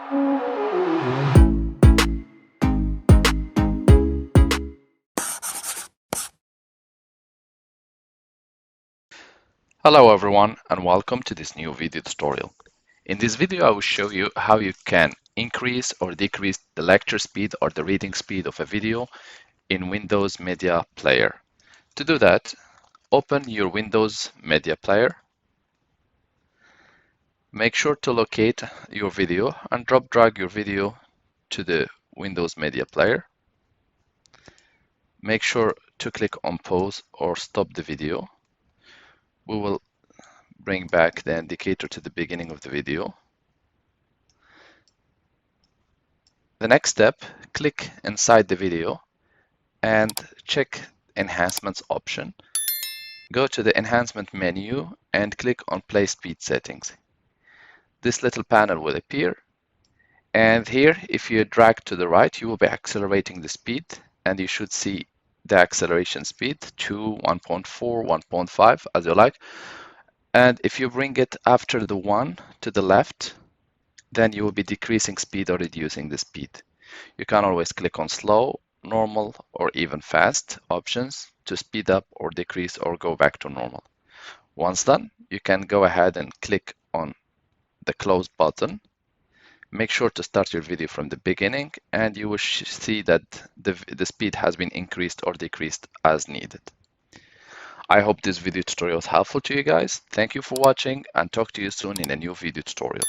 Hello everyone and welcome to this new video tutorial. In this video I will show you how you can increase or decrease the lecture speed or the reading speed of a video in Windows Media Player. To do that, open your Windows Media Player. Make sure to locate your video and drag your video to the Windows Media Player. Make sure to click on pause or stop the video. We will bring back the indicator to the beginning of the video. The next step, click inside the video and check Enhancements option. Go to the Enhancement menu and click on Play Speed Settings. This little panel will appear, and here if you drag to the right you will be accelerating the speed, and you should see the acceleration speed 2, 1.4, 1.5 as you like. And if you bring it after the 1 to the left, then you will be decreasing speed or reducing the speed. You can always click on slow, normal, or even fast options to speed up or decrease or go back to normal. Once done, you can go ahead and click on the close button. Make sure to start your video from the beginning, and you will see that the speed has been increased or decreased as needed. I hope this video tutorial was helpful to you guys. Thank you for watching and talk to you soon in a new video tutorial.